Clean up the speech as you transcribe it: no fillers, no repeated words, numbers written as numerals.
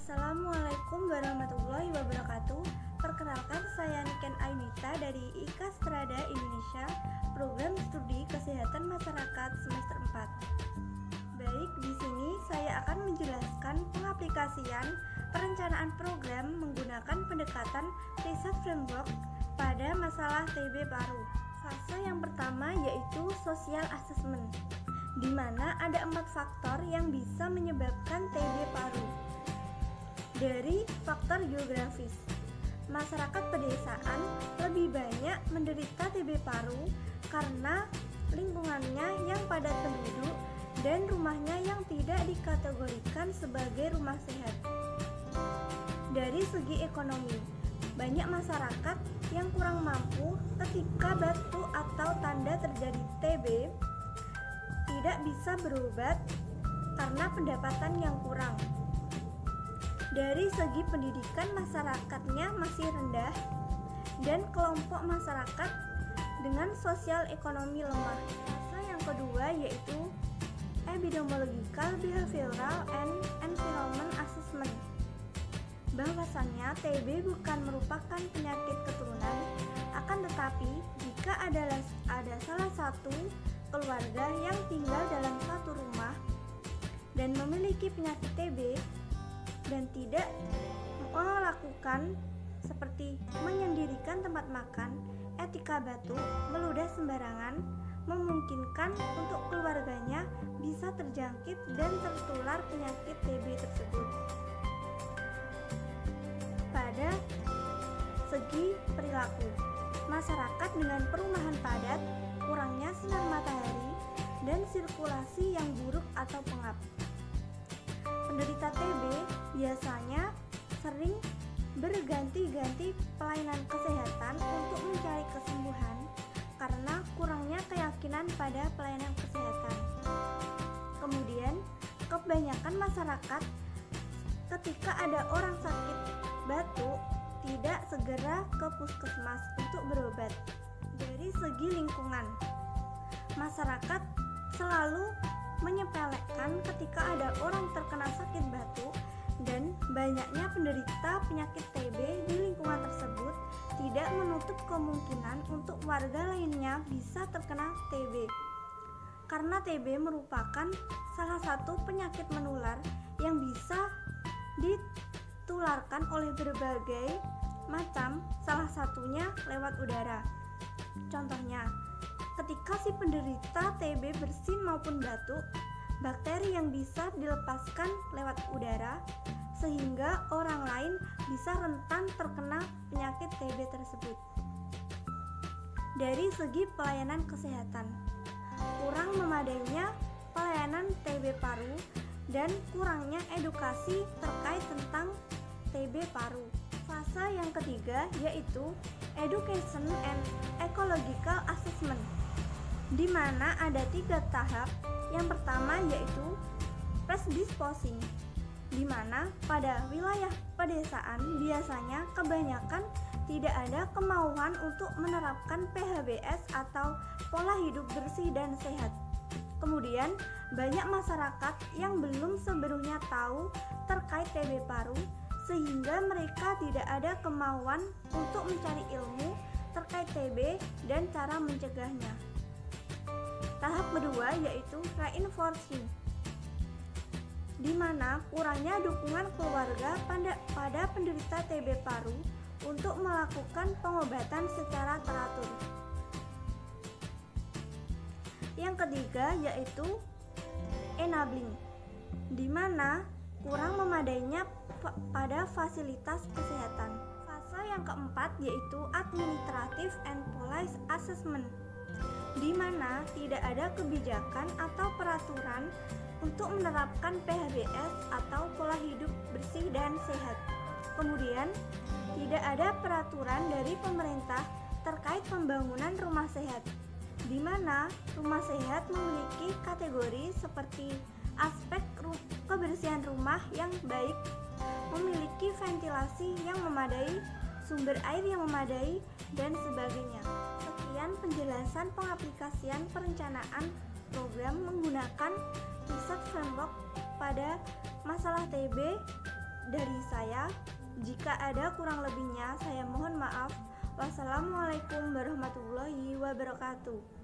Assalamualaikum warahmatullahi wabarakatuh. Perkenalkan, saya Niken Ainita dari IKA Strada Indonesia, Program Studi Kesehatan Masyarakat semester 4. Baik, di sini saya akan menjelaskan pengaplikasian perencanaan program menggunakan pendekatan riset framework pada masalah TB paru. Fase yang pertama yaitu social assessment, di mana ada 4 faktor yang bisa menyebabkan TB paru. Dari faktor geografis, masyarakat pedesaan lebih banyak menderita TB paru karena lingkungannya yang padat penduduk dan rumahnya yang tidak dikategorikan sebagai rumah sehat. Dari segi ekonomi, banyak masyarakat yang kurang mampu ketika batu atau tanda terjadi TB tidak bisa berobat karena pendapatan yang kurang. Dari segi pendidikan, masyarakatnya masih rendah dan kelompok masyarakat dengan sosial ekonomi lemah. Fase yang kedua yaitu epidemiological behavioral and environment assessment. Bahwasannya TB bukan merupakan penyakit keturunan, akan tetapi jika ada salah satu keluarga yang tinggal dalam satu rumah dan memiliki penyakit TB dan tidak melakukan seperti menyendirikan tempat makan, etika batuk, meludah sembarangan, memungkinkan untuk keluarganya bisa terjangkit dan tertular penyakit TB tersebut. Pada segi perilaku, masyarakat dengan perumahan padat, kurangnya sinar matahari, dan sirkulasi yang buruk atau pengap. Penderita TB biasanya sering berganti-ganti pelayanan kesehatan untuk mencari kesembuhan karena kurangnya keyakinan pada pelayanan kesehatan. Kemudian, kebanyakan masyarakat ketika ada orang sakit batuk tidak segera ke puskesmas untuk berobat. Dari segi lingkungan, masyarakat selalu menyepelekan ketika ada orang terkena sakit batuk dan banyaknya penderita penyakit TB di lingkungan tersebut tidak menutup kemungkinan untuk warga lainnya bisa terkena TB. Karena TB merupakan salah satu penyakit menular yang bisa ditularkan oleh berbagai macam, salah satunya lewat udara. Contohnya, ketika si penderita TB bersin maupun batuk, bakteri yang bisa dilepaskan lewat udara sehingga orang lain bisa rentan terkena penyakit TB tersebut. Dari segi pelayanan kesehatan, kurang memadainya pelayanan TB paru dan kurangnya edukasi terkait tentang TB paru. Fase yang ketiga yaitu education and ecological assessment, di mana ada 3 tahap. Yang pertama yaitu predisposing, di mana pada wilayah pedesaan biasanya kebanyakan tidak ada kemauan untuk menerapkan PHBS atau pola hidup bersih dan sehat. Kemudian banyak masyarakat yang belum sepenuhnya tahu terkait TB paru sehingga mereka tidak ada kemauan untuk mencari ilmu terkait TB dan cara mencegahnya. Tahap kedua yaitu reinforcing, di mana kurangnya dukungan keluarga pada penderita TB paru untuk melakukan pengobatan secara teratur. Yang ketiga yaitu enabling, di mana kurang memadainya pada fasilitas kesehatan. Fase yang keempat yaitu administrative and policy assessment, di mana tidak ada kebijakan atau peraturan untuk menerapkan PHBS atau pola hidup bersih dan sehat. Kemudian, tidak ada peraturan dari pemerintah terkait pembangunan rumah sehat, di mana rumah sehat memiliki kategori seperti aspek kebersihan rumah yang baik, memiliki ventilasi yang memadai, sumber air yang memadai, dan sebagainya. Sekian penjelasan pengaplikasian perencanaan program menggunakan riset framework pada masalah TB dari Jika ada kurang lebihnya, saya mohon maaf. Wassalamualaikum warahmatullahi wabarakatuh.